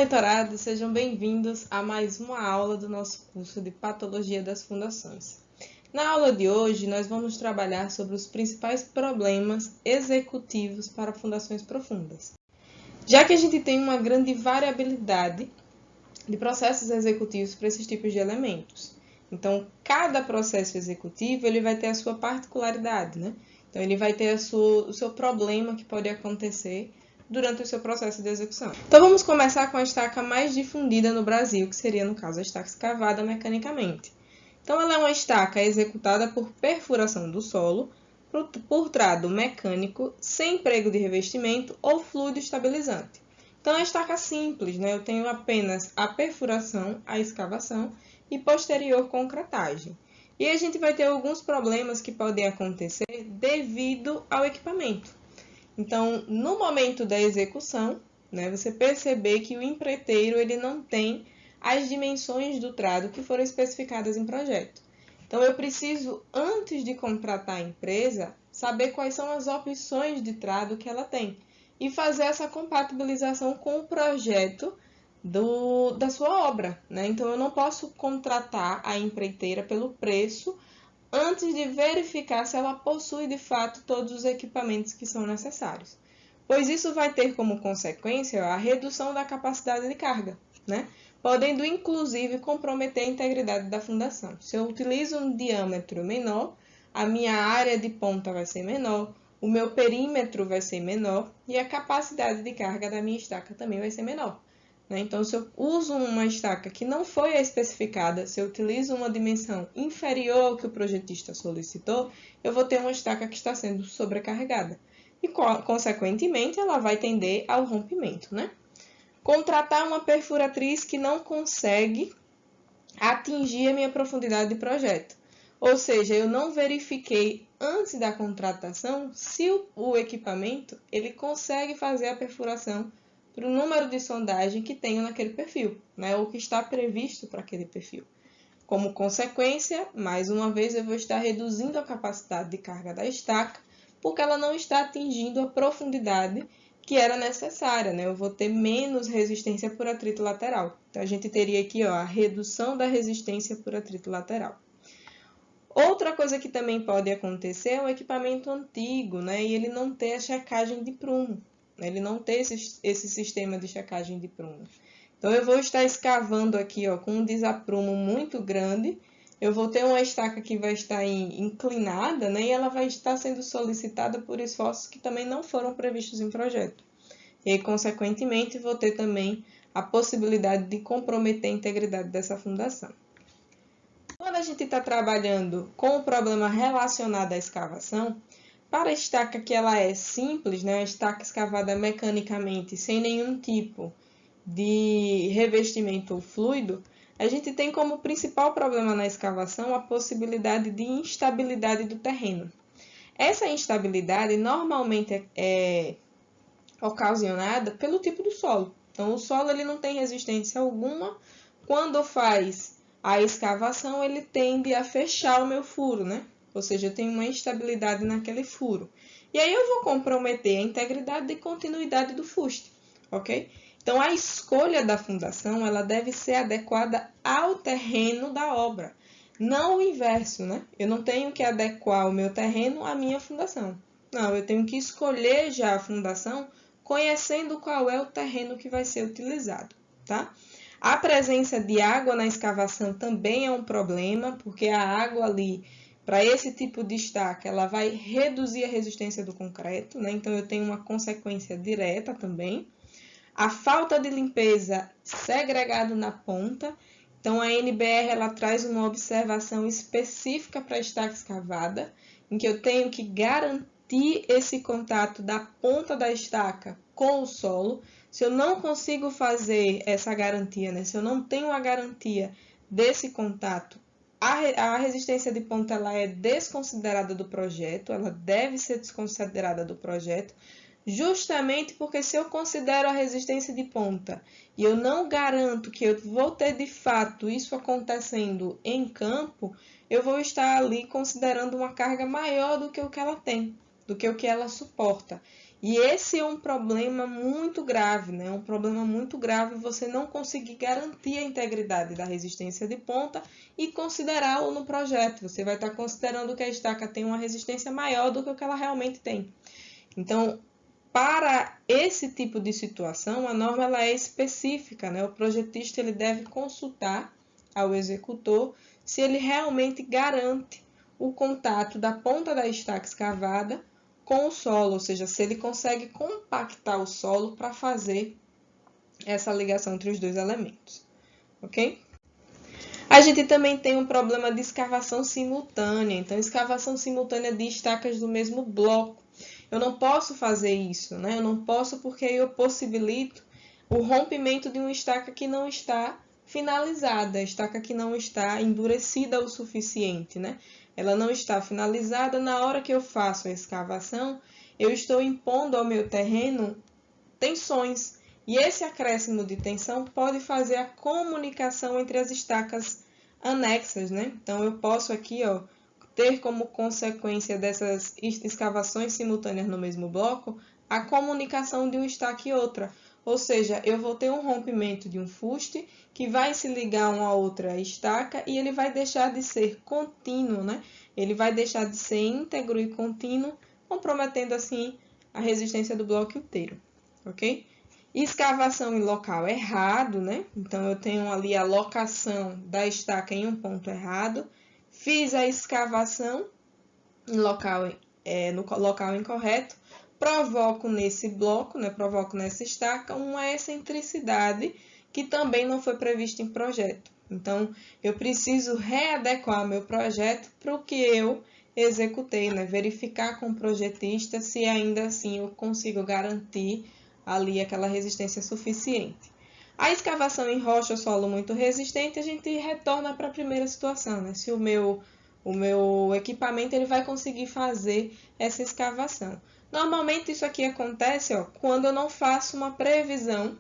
monitorados, sejam bem-vindos a mais uma aula do nosso curso de Patologia das Fundações. Na aula de hoje, nós vamos trabalhar sobre os principais problemas executivos para fundações profundas. Já que a gente tem uma grande variabilidade de processos executivos para esses tipos de elementos. Então, cada processo executivo ele vai ter a sua particularidade, né? Então, ele vai ter o seu problema que pode acontecer durante o seu processo de execução. Então, vamos começar com a estaca mais difundida no Brasil, que seria, no caso, a estaca escavada mecanicamente. Então, ela é uma estaca executada por perfuração do solo, por trado mecânico, sem emprego de revestimento ou fluido estabilizante. Então, é uma estaca simples, né? Eu tenho apenas a perfuração, a escavação e posterior concretagem. E a gente vai ter alguns problemas que podem acontecer devido ao equipamento. Então, no momento da execução, né, você perceber que o empreiteiro ele não tem as dimensões do trado que foram especificadas em projeto. Então, eu preciso, antes de contratar a empresa, saber quais são as opções de trado que ela tem e fazer essa compatibilização com o projeto da sua obra, né? Então, eu não posso contratar a empreiteira pelo preço antes de verificar se ela possui de fato todos os equipamentos que são necessários, pois isso vai ter como consequência a redução da capacidade de carga, né? Podendo inclusive comprometer a integridade da fundação. Se eu utilizo um diâmetro menor, a minha área de ponta vai ser menor, o meu perímetro vai ser menor e a capacidade de carga da minha estaca também vai ser menor. Então, se eu uso uma estaca que não foi a especificada, se eu utilizo uma dimensão inferior ao que o projetista solicitou, eu vou ter uma estaca que está sendo sobrecarregada. E, consequentemente, ela vai tender ao rompimento, né? Contratar uma perfuratriz que não consegue atingir a minha profundidade de projeto. Ou seja, eu não verifiquei antes da contratação se o equipamento ele consegue fazer a perfuração para o número de sondagem que tenho naquele perfil, né? Ou que está previsto para aquele perfil. Como consequência, mais uma vez, eu vou estar reduzindo a capacidade de carga da estaca, porque ela não está atingindo a profundidade que era necessária, né? Eu vou ter menos resistência por atrito lateral. Então, a gente teria aqui ó, a redução da resistência por atrito lateral. Outra coisa que também pode acontecer é um equipamento antigo, né? E ele não ter a checagem de prumo. Ele não tem esse sistema de checagem de prumo. Então, eu vou estar escavando aqui ó, com um desaprumo muito grande. Eu vou ter uma estaca que vai estar inclinada, né? E ela vai estar sendo solicitada por esforços que também não foram previstos em projeto. E, consequentemente, vou ter também a possibilidade de comprometer a integridade dessa fundação. Quando a gente está trabalhando com o problema relacionado à escavação, para a estaca que ela é simples, né, a estaca escavada mecanicamente, sem nenhum tipo de revestimento ou fluido, a gente tem como principal problema na escavação a possibilidade de instabilidade do terreno. Essa instabilidade normalmente é ocasionada pelo tipo do solo. Então, o solo ele não tem resistência alguma. Quando faz a escavação, ele tende a fechar o meu furo, né? Ou seja, eu tenho uma instabilidade naquele furo. E aí eu vou comprometer a integridade e continuidade do fuste, ok? Então, a escolha da fundação, ela deve ser adequada ao terreno da obra, não o inverso, né? Eu não tenho que adequar o meu terreno à minha fundação. Não, eu tenho que escolher já a fundação conhecendo qual é o terreno que vai ser utilizado, tá? A presença de água na escavação também é um problema, porque a água ali, para esse tipo de estaca, ela vai reduzir a resistência do concreto, né? Então, eu tenho uma consequência direta também. A falta de limpeza segregado na ponta. Então, a NBR ela traz uma observação específica para a estaca escavada, em que eu tenho que garantir esse contato da ponta da estaca com o solo. Se eu não consigo fazer essa garantia, né? Se eu não tenho a garantia desse contato, a resistência de ponta ela é desconsiderada do projeto, ela deve ser desconsiderada do projeto, justamente porque se eu considero a resistência de ponta e eu não garanto que eu vou ter de fato isso acontecendo em campo, eu vou estar ali considerando uma carga maior do que o que ela tem, do que o que ela suporta. E esse é um problema muito grave, né? Um problema muito grave você não conseguir garantir a integridade da resistência de ponta e considerá-lo no projeto. Você vai estar considerando que a estaca tem uma resistência maior do que o que ela realmente tem. Então, para esse tipo de situação, a norma ela é específica, né? O projetista ele deve consultar ao executor se ele realmente garante o contato da ponta da estaca escavada com o solo, ou seja, se ele consegue compactar o solo para fazer essa ligação entre os dois elementos, ok? A gente também tem um problema de escavação simultânea, então escavação simultânea de estacas do mesmo bloco. Eu não posso fazer isso, né? Eu não posso porque eu possibilito o rompimento de uma estaca que não está finalizada, a estaca que não está endurecida o suficiente, né? Ela não está finalizada. Na hora que eu faço a escavação, eu estou impondo ao meu terreno tensões. E esse acréscimo de tensão pode fazer a comunicação entre as estacas anexas, né? Então, eu posso aqui, ó, ter como consequência dessas escavações simultâneas no mesmo bloco a comunicação de uma estaca e outra. Ou seja, eu vou ter um rompimento de um fuste que vai se ligar a uma outra estaca e ele vai deixar de ser contínuo, né? Ele vai deixar de ser íntegro e contínuo, comprometendo assim a resistência do bloco inteiro, ok? Escavação em local errado, né? Então, eu tenho ali a locação da estaca em um ponto errado. Fiz a escavação no local incorreto, provoco nesse bloco, né, provoco nessa estaca uma excentricidade que também não foi prevista em projeto. Então, eu preciso readequar meu projeto para o que eu executei, né, verificar com o projetista se ainda assim eu consigo garantir ali aquela resistência suficiente. A escavação em rocha ou solo muito resistente, a gente retorna para a primeira situação, né? Se o meu equipamento ele vai conseguir fazer essa escavação. Normalmente isso aqui acontece, ó, quando eu não faço uma previsão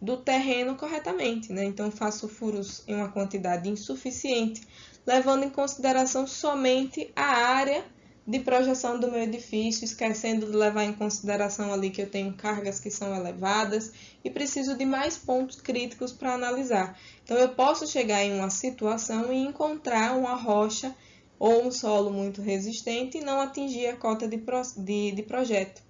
do terreno corretamente, né? Então faço furos em uma quantidade insuficiente, levando em consideração somente a área de projeção do meu edifício, esquecendo de levar em consideração ali que eu tenho cargas que são elevadas e preciso de mais pontos críticos para analisar. Então, eu posso chegar em uma situação e encontrar uma rocha ou um solo muito resistente e não atingir a cota de projeto.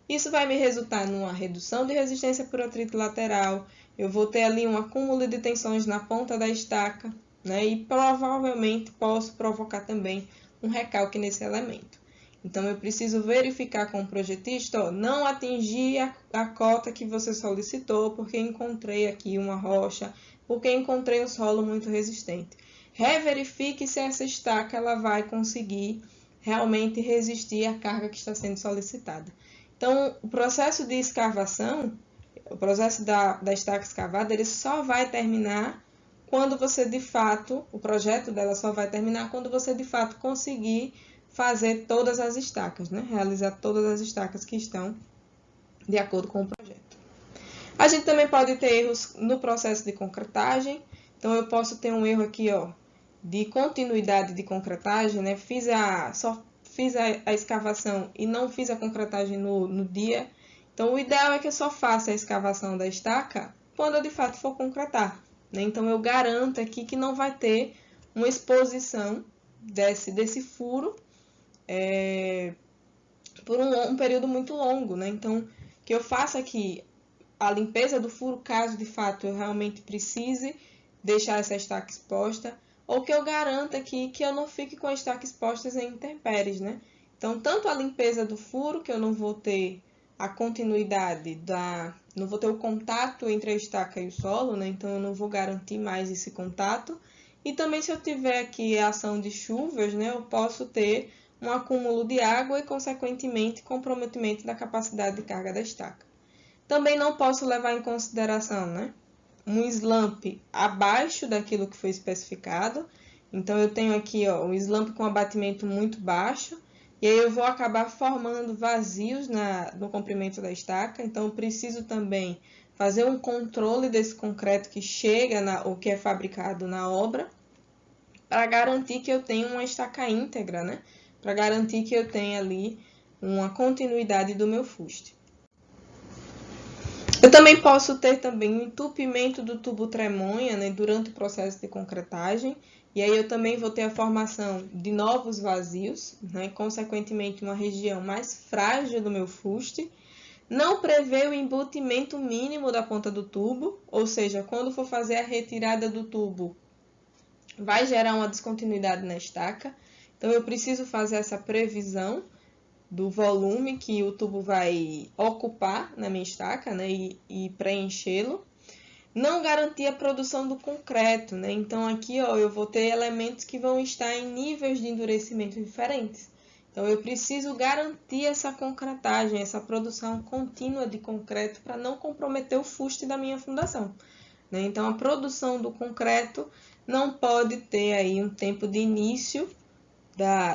Isso vai me resultar numa redução de resistência por atrito lateral, eu vou ter ali um acúmulo de tensões na ponta da estaca, né? E provavelmente posso provocar também um recalque nesse elemento. Então, eu preciso verificar com o projetista, ó, não atingir a cota que você solicitou, porque encontrei aqui uma rocha, porque encontrei um solo muito resistente. Reverifique se essa estaca ela vai conseguir realmente resistir à carga que está sendo solicitada. Então, o processo de escavação, o processo da estaca escavada, ele só vai terminar quando você de fato, o projeto dela só vai terminar quando você de fato conseguir fazer todas as estacas, né? Realizar todas as estacas que estão de acordo com o projeto. A gente também pode ter erros no processo de concretagem. Então, eu posso ter um erro aqui, ó, de continuidade de concretagem, né? Só fiz a escavação e não fiz a concretagem no dia. Então, o ideal é que eu só faça a escavação da estaca quando eu de fato for concretar, né? Então, eu garanto aqui que não vai ter uma exposição desse furo por um período muito longo, né? Então, que eu faça aqui a limpeza do furo, caso de fato eu realmente precise deixar essa estaca exposta, ou que eu garanta aqui que eu não fique com a estaca exposta em intempéries, né? Então, tanto a limpeza do furo, que eu não vou ter a continuidade não vou ter o contato entre a estaca e o solo, né? Então, eu não vou garantir mais esse contato. E também, se eu tiver aqui a ação de chuvas, né? Eu posso ter um acúmulo de água e, consequentemente, comprometimento da capacidade de carga da estaca. Também não posso levar em consideração, né, um slump abaixo daquilo que foi especificado. Então, eu tenho aqui, ó, um slump com abatimento muito baixo, e aí eu vou acabar formando vazios no comprimento da estaca. Então, eu preciso também fazer um controle desse concreto que chega ou que é fabricado na obra, para garantir que eu tenha uma estaca íntegra, né? Para garantir que eu tenha ali uma continuidade do meu fuste. Eu também posso ter também um entupimento do tubo tremonha, né, durante o processo de concretagem, e aí eu também vou ter a formação de novos vazios, né, consequentemente uma região mais frágil do meu fuste. Não prevê o embutimento mínimo da ponta do tubo, ou seja, quando for fazer a retirada do tubo, vai gerar uma descontinuidade na estaca. Então, eu preciso fazer essa previsão do volume que o tubo vai ocupar na minha estaca, né, e preenchê-lo. Não garantir a produção do concreto, né? Então, aqui ó, eu vou ter elementos que vão estar em níveis de endurecimento diferentes. Então, eu preciso garantir essa concretagem, essa produção contínua de concreto para não comprometer o fuste da minha fundação, né? Então, a produção do concreto não pode ter aí um tempo de início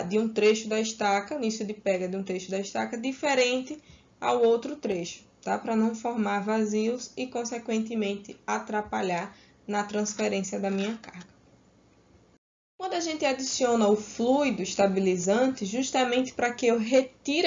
de um trecho da estaca, início de pega de um trecho da estaca, diferente ao outro trecho, tá? Para não formar vazios e, consequentemente, atrapalhar na transferência da minha carga. Quando a gente adiciona o fluido estabilizante, justamente para que eu retire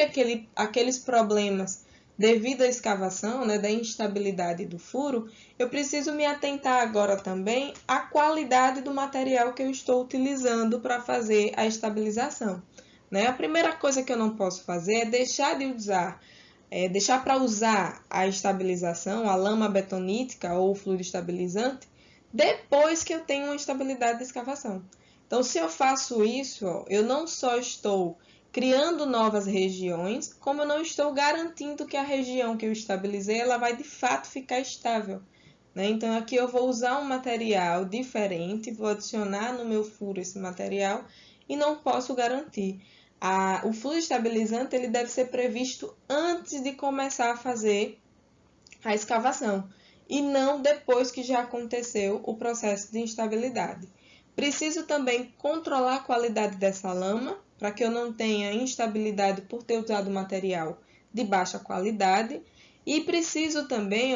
aqueles problemas devido à escavação, né, da instabilidade do furo, eu preciso me atentar agora também à qualidade do material que eu estou utilizando para fazer a estabilização, né? A primeira coisa que eu não posso fazer é deixar para usar a estabilização, a lama betonítica ou o fluido estabilizante, depois que eu tenho uma estabilidade de escavação. Então, se eu faço isso, ó, eu não só estou criando novas regiões, como eu não estou garantindo que a região que eu estabilizei, ela vai de fato ficar estável, né? Então, aqui eu vou usar um material diferente, vou adicionar no meu furo esse material e não posso garantir. O fluido estabilizante ele deve ser previsto antes de começar a fazer a escavação e não depois que já aconteceu o processo de instabilidade. Preciso também controlar a qualidade dessa lama, para que eu não tenha instabilidade por ter usado material de baixa qualidade. E preciso também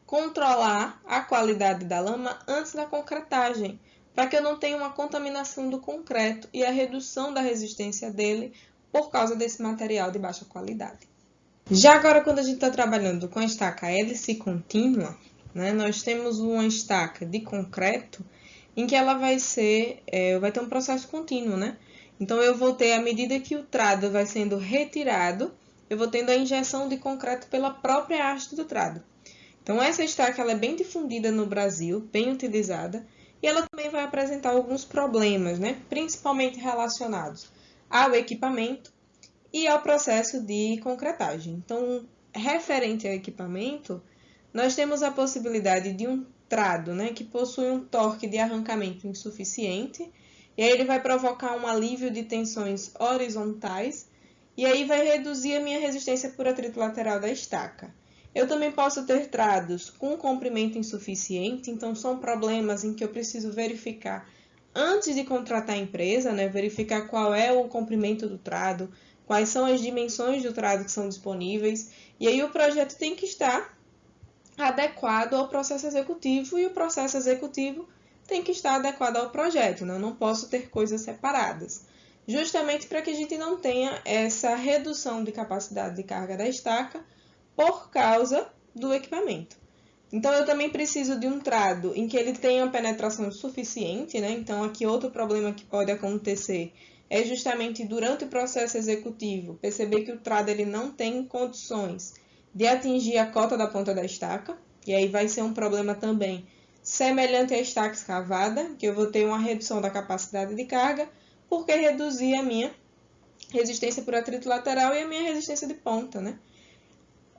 controlar a qualidade da lama antes da concretagem, para que eu não tenha uma contaminação do concreto e a redução da resistência dele por causa desse material de baixa qualidade. Já agora, quando a gente está trabalhando com a estaca hélice contínua, né, nós temos uma estaca de concreto em que ela vai ter um processo contínuo, né? Então, eu vou ter, à medida que o trado vai sendo retirado, eu vou tendo a injeção de concreto pela própria haste do trado. Então, essa estaca ela é bem difundida no Brasil, bem utilizada, e ela também vai apresentar alguns problemas, né? Principalmente relacionados ao equipamento e ao processo de concretagem. Então, referente ao equipamento, nós temos a possibilidade de um trado, né, que possui um torque de arrancamento insuficiente, e aí ele vai provocar um alívio de tensões horizontais, e aí vai reduzir a minha resistência por atrito lateral da estaca. Eu também posso ter trados com comprimento insuficiente, então são problemas em que eu preciso verificar antes de contratar a empresa, né, verificar qual é o comprimento do trado, quais são as dimensões do trado que são disponíveis, e aí o projeto tem que estar adequado ao processo executivo e o processo executivo tem que estar adequado ao projeto, né? Eu não posso ter coisas separadas, justamente para que a gente não tenha essa redução de capacidade de carga da estaca por causa do equipamento. Então, eu também preciso de um trado em que ele tenha penetração suficiente, né? Então, aqui outro problema que pode acontecer é justamente durante o processo executivo, perceber que o trado ele não tem condições de atingir a cota da ponta da estaca, e aí vai ser um problema também semelhante à estaca escavada, que eu vou ter uma redução da capacidade de carga, porque reduzir a minha resistência por atrito lateral e a minha resistência de ponta, né?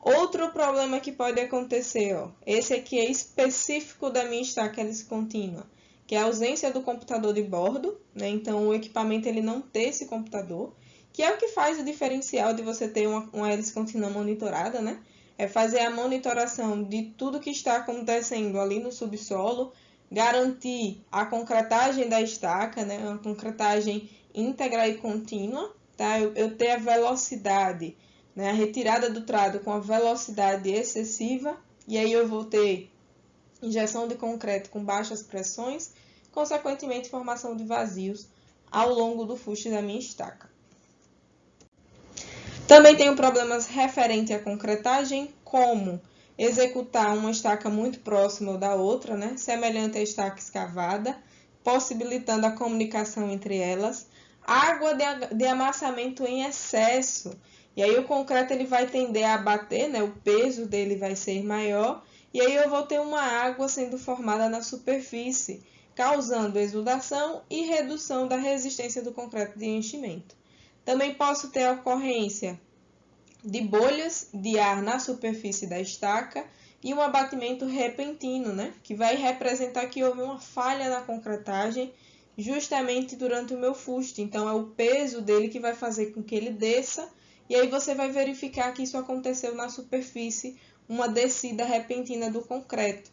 Outro problema que pode acontecer, esse aqui é específico da minha estaca hélice contínua, que é a ausência do computador de bordo, né? Então, o equipamento ele não ter esse computador, que é o que faz o diferencial de você ter uma hélice contínua monitorada, né? É fazer a monitoração de tudo que está acontecendo ali no subsolo, garantir a concretagem da estaca, né? Uma concretagem íntegra e contínua, tá? Eu ter a velocidade, né? A retirada do trado com a velocidade excessiva, e aí eu vou ter injeção de concreto com baixas pressões, consequentemente formação de vazios ao longo do fuste da minha estaca. Também tenho problemas referentes à concretagem, como executar uma estaca muito próxima da outra, né? Semelhante à estaca escavada, possibilitando a comunicação entre elas. Água de amassamento em excesso, e aí o concreto ele vai tender a bater, né? O peso dele vai ser maior, e aí eu vou ter uma água sendo formada na superfície, causando exudação e redução da resistência do concreto de enchimento. Também posso ter a ocorrência de bolhas de ar na superfície da estaca e um abatimento repentino, né? Que vai representar que houve uma falha na concretagem justamente durante o meu fuste. Então, é o peso dele que vai fazer com que ele desça, e aí você vai verificar que isso aconteceu na superfície, uma descida repentina do concreto.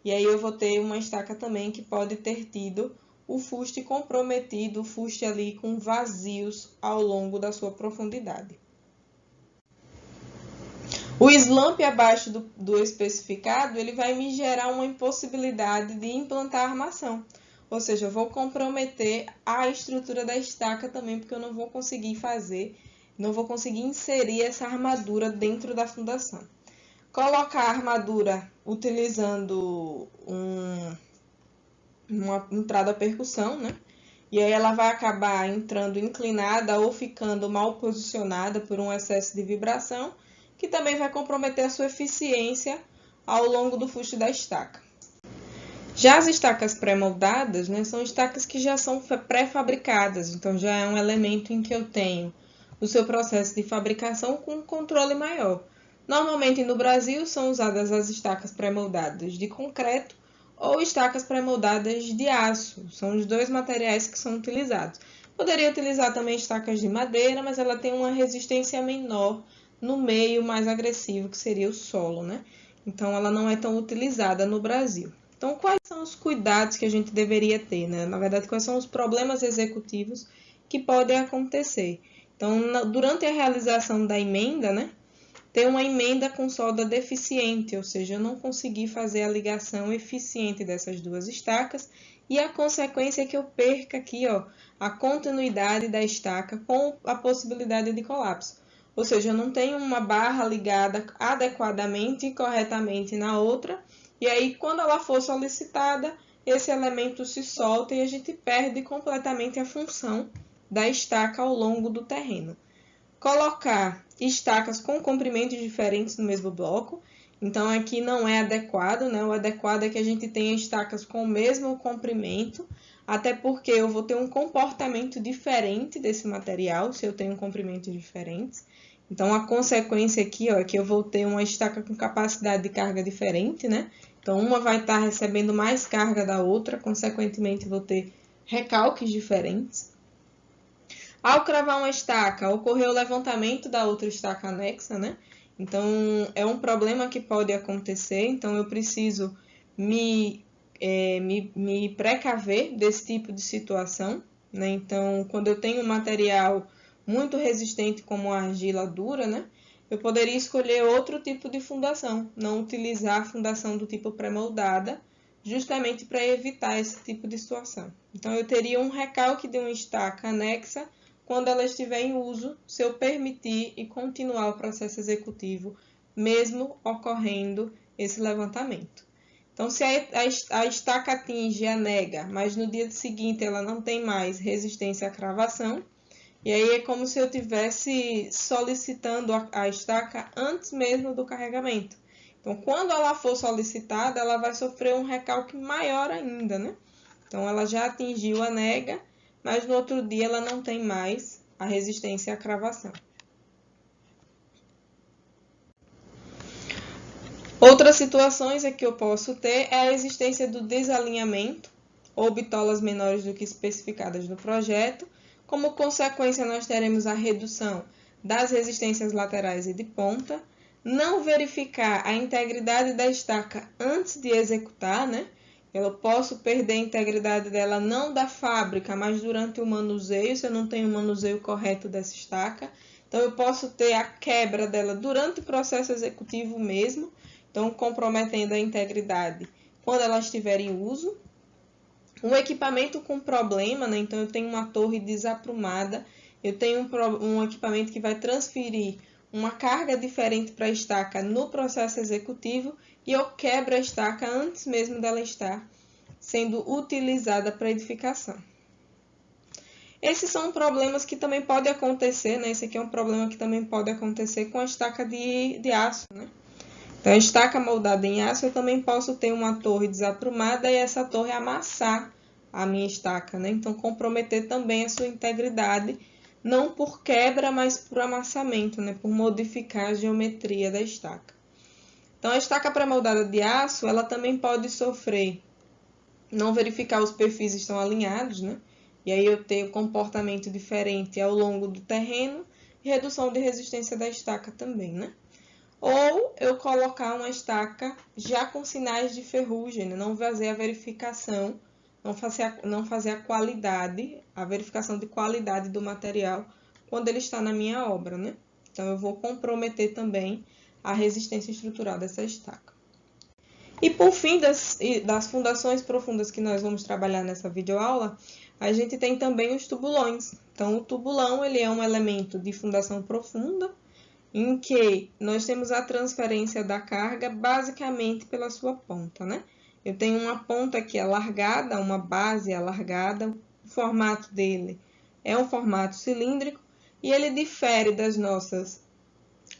E aí eu vou ter uma estaca também que pode ter tido o fuste comprometido, o fuste ali com vazios ao longo da sua profundidade. O slump abaixo do especificado, ele vai me gerar uma impossibilidade de implantar armação. Ou seja, eu vou comprometer a estrutura da estaca também, porque eu não vou conseguir inserir essa armadura dentro da fundação. Colocar a armadura utilizando uma entrada a percussão, né? E aí ela vai acabar entrando inclinada ou ficando mal posicionada por um excesso de vibração, que também vai comprometer a sua eficiência ao longo do fuste da estaca. Já as estacas pré-moldadas, né, são estacas que já são pré-fabricadas, então já é um elemento em que eu tenho o seu processo de fabricação com um controle maior. Normalmente no Brasil são usadas as estacas pré-moldadas de concreto ou estacas pré-moldadas de aço, são os dois materiais que são utilizados. Poderia utilizar também estacas de madeira, mas ela tem uma resistência menor no meio mais agressivo, que seria o solo, né? Então ela não é tão utilizada no Brasil. Então, quais são os cuidados que a gente deveria ter, né? Na verdade, quais são os problemas executivos que podem acontecer? Então, durante a realização da emenda, né? Ter uma emenda com solda deficiente, ou seja, eu não consegui fazer a ligação eficiente dessas duas estacas, e a consequência é que eu perca aqui, ó, a continuidade da estaca com a possibilidade de colapso. Ou seja, eu não tenho uma barra ligada adequadamente e corretamente na outra, e aí, quando ela for solicitada, esse elemento se solta e a gente perde completamente a função da estaca ao longo do terreno. Colocar estacas com comprimentos diferentes no mesmo bloco, então aqui não é adequado, né? O adequado é que a gente tenha estacas com o mesmo comprimento, até porque eu vou ter um comportamento diferente desse material, se eu tenho comprimentos diferentes. Então, a consequência aqui, ó, é que eu vou ter uma estaca com capacidade de carga diferente, né? Então, uma vai estar recebendo mais carga da outra, consequentemente, vou ter recalques diferentes. Ao cravar uma estaca, ocorreu o levantamento da outra estaca anexa, né? Então, é um problema que pode acontecer, então eu preciso me precaver desse tipo de situação, né? Então, quando eu tenho um material muito resistente como a argila dura, né? Eu poderia escolher outro tipo de fundação, não utilizar a fundação do tipo pré-moldada, justamente para evitar esse tipo de situação. Então, eu teria um recalque de uma estaca anexa quando ela estiver em uso, se eu permitir e continuar o processo executivo, mesmo ocorrendo esse levantamento. Então, se a estaca atinge a nega, mas no dia seguinte ela não tem mais resistência à cravação, e aí é como se eu estivesse solicitando a estaca antes mesmo do carregamento. Então, quando ela for solicitada, ela vai sofrer um recalque maior ainda, né? Então, ela já atingiu a nega, mas no outro dia ela não tem mais a resistência à cravação. Outras situações que eu posso ter é a existência do desalinhamento ou bitolas menores do que especificadas no projeto. Como consequência, nós teremos a redução das resistências laterais e de ponta, não verificar a integridade da estaca antes de executar, né? Eu posso perder a integridade dela não da fábrica, mas durante o manuseio, se eu não tenho o manuseio correto dessa estaca. Então, eu posso ter a quebra dela durante o processo executivo mesmo, então comprometendo a integridade quando ela estiver em uso. Um equipamento com problema, né? Então eu tenho uma torre desaprumada, eu tenho um equipamento que vai transferir uma carga diferente para a estaca no processo executivo e eu quebro a estaca antes mesmo dela estar sendo utilizada para edificação. Esses são problemas que também podem acontecer, né? Esse aqui é um problema que também pode acontecer com a estaca de aço, né? Então, a estaca moldada em aço, eu também posso ter uma torre desaprumada e essa torre amassar a minha estaca, né? Então, comprometer também a sua integridade, não por quebra, mas por amassamento, né? Por modificar a geometria da estaca. Então, a estaca pré-moldada de aço, ela também pode sofrer, não verificar os perfis estão alinhados, né? E aí eu tenho comportamento diferente ao longo do terreno e redução de resistência da estaca também, né? Ou eu colocar uma estaca já com sinais de ferrugem, né? Não fazer a verificação, não fazer a qualidade, a verificação de qualidade do material quando ele está na minha obra, né? Então, eu vou comprometer também a resistência estrutural dessa estaca. E por fim das fundações profundas que nós vamos trabalhar nessa videoaula, a gente tem também os tubulões. Então, o tubulão ele é um elemento de fundação profunda, em que nós temos a transferência da carga basicamente pela sua ponta, né? Eu tenho uma ponta que é alargada, uma base alargada, o formato dele é um formato cilíndrico e ele difere das nossas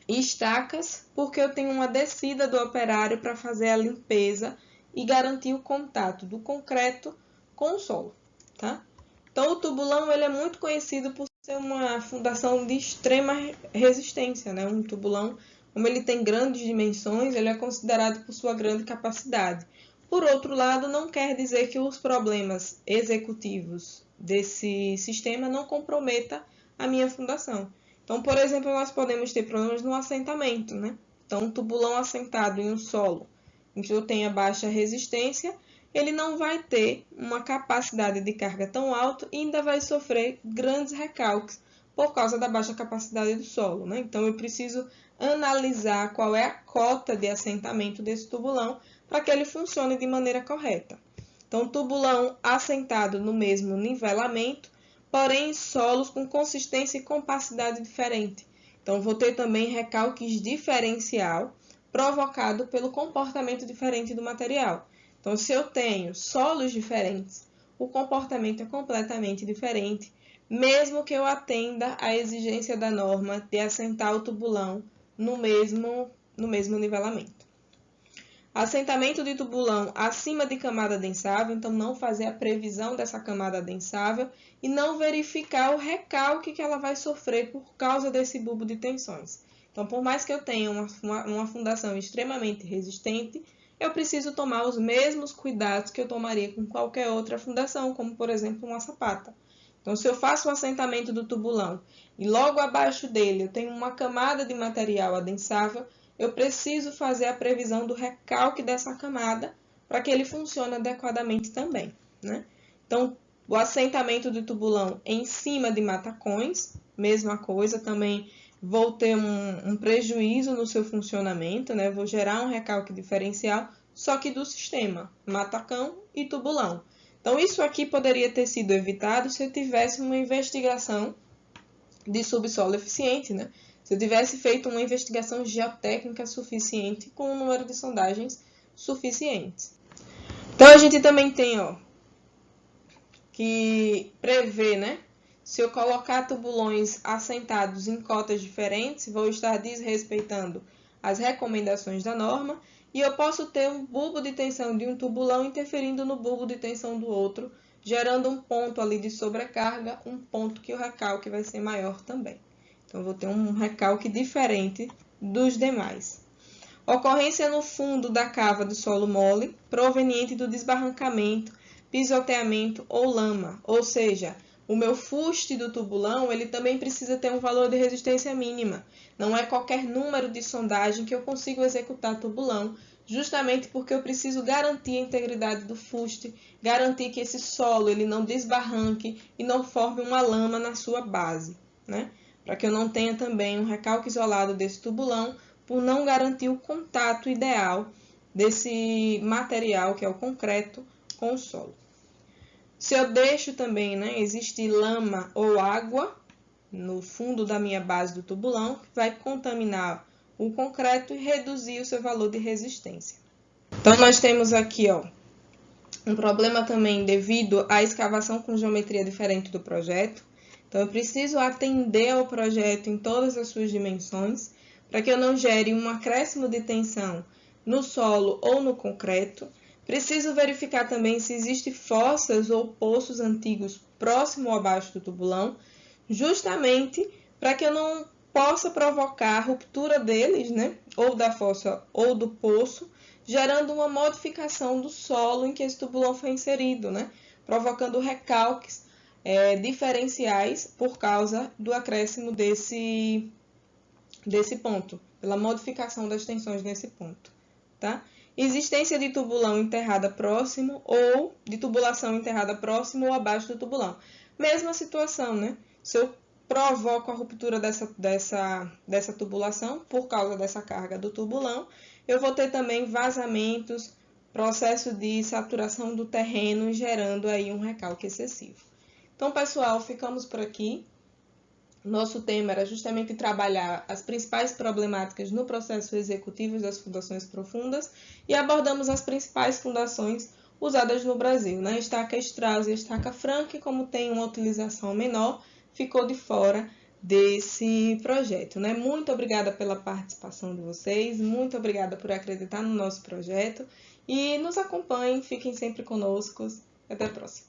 estacas porque eu tenho uma descida do operário para fazer a limpeza e garantir o contato do concreto com o solo, tá? Então, o tubulão ele é muito conhecido por ser uma fundação de extrema resistência, né? Um tubulão, como ele tem grandes dimensões, ele é considerado por sua grande capacidade. Por outro lado, não quer dizer que os problemas executivos desse sistema não comprometam a minha fundação. Então, por exemplo, nós podemos ter problemas no assentamento, né? Então, um tubulão assentado em um solo em que eu tenha baixa resistência, ele não vai ter uma capacidade de carga tão alta e ainda vai sofrer grandes recalques por causa da baixa capacidade do solo, né? Então, eu preciso analisar qual é a cota de assentamento desse tubulão para que ele funcione de maneira correta. Então, tubulão assentado no mesmo nivelamento, porém em solos com consistência e compacidade diferente. Então, vou ter também recalques diferencial provocado pelo comportamento diferente do material. Então, se eu tenho solos diferentes, o comportamento é completamente diferente, mesmo que eu atenda à exigência da norma de assentar o tubulão no mesmo nivelamento. Assentamento de tubulão acima de camada densável, então não fazer a previsão dessa camada densável e não verificar o recalque que ela vai sofrer por causa desse bulbo de tensões. Então, por mais que eu tenha uma fundação extremamente resistente, eu preciso tomar os mesmos cuidados que eu tomaria com qualquer outra fundação, como por exemplo uma sapata. Então, se eu faço o assentamento do tubulão e logo abaixo dele eu tenho uma camada de material adensável, eu preciso fazer a previsão do recalque dessa camada para que ele funcione adequadamente também, né? Então, o assentamento do tubulão em cima de matacões, mesma coisa, também vou ter um prejuízo no seu funcionamento, né? Vou gerar um recalque diferencial, só que do sistema, matacão e tubulão. Então, isso aqui poderia ter sido evitado se eu tivesse uma investigação de subsolo eficiente, né? Se eu tivesse feito uma investigação geotécnica suficiente com um número de sondagens suficientes. Então, a gente também tem, que prevê, né? Se eu colocar tubulões assentados em cotas diferentes, vou estar desrespeitando as recomendações da norma e eu posso ter um bulbo de tensão de um tubulão interferindo no bulbo de tensão do outro, gerando um ponto ali de sobrecarga, um ponto que o recalque vai ser maior também. Então, eu vou ter um recalque diferente dos demais. Ocorrência no fundo da cava do solo mole, proveniente do desbarrancamento, pisoteamento ou lama, ou seja, o meu fuste do tubulão ele também precisa ter um valor de resistência mínima. Não é qualquer número de sondagem que eu consigo executar tubulão, justamente porque eu preciso garantir a integridade do fuste, garantir que esse solo ele não desbarranque e não forme uma lama na sua base, né? Para que eu não tenha também um recalque isolado desse tubulão, por não garantir o contato ideal desse material, que é o concreto, com o solo. Se eu deixo também, né, existe lama ou água, no fundo da minha base do tubulão, que vai contaminar o concreto e reduzir o seu valor de resistência. Então, nós temos aqui, um problema também devido à escavação com geometria diferente do projeto. Então, eu preciso atender ao projeto em todas as suas dimensões, para que eu não gere um acréscimo de tensão no solo ou no concreto. Preciso verificar também se existem fossas ou poços antigos próximo ou abaixo do tubulão, justamente para que eu não possa provocar a ruptura deles, né? Ou da fossa ou do poço, gerando uma modificação do solo em que esse tubulão foi inserido, né? Provocando recalques diferenciais por causa do acréscimo desse ponto, pela modificação das tensões nesse ponto, tá? Existência de tubulão enterrada próximo ou de tubulação enterrada próximo ou abaixo do tubulão. Mesma situação, né? Se eu provoco a ruptura dessa tubulação por causa dessa carga do tubulão, eu vou ter também vazamentos, processo de saturação do terreno, gerando aí um recalque excessivo. Então, pessoal, ficamos por aqui. Nosso tema era justamente trabalhar as principais problemáticas no processo executivo das fundações profundas e abordamos as principais fundações usadas no Brasil, né? Estaca Strauss e estaca Frank, como tem uma utilização menor, ficou de fora desse projeto, né? Muito obrigada pela participação de vocês, muito obrigada por acreditar no nosso projeto e nos acompanhem, fiquem sempre conosco. Até a próxima.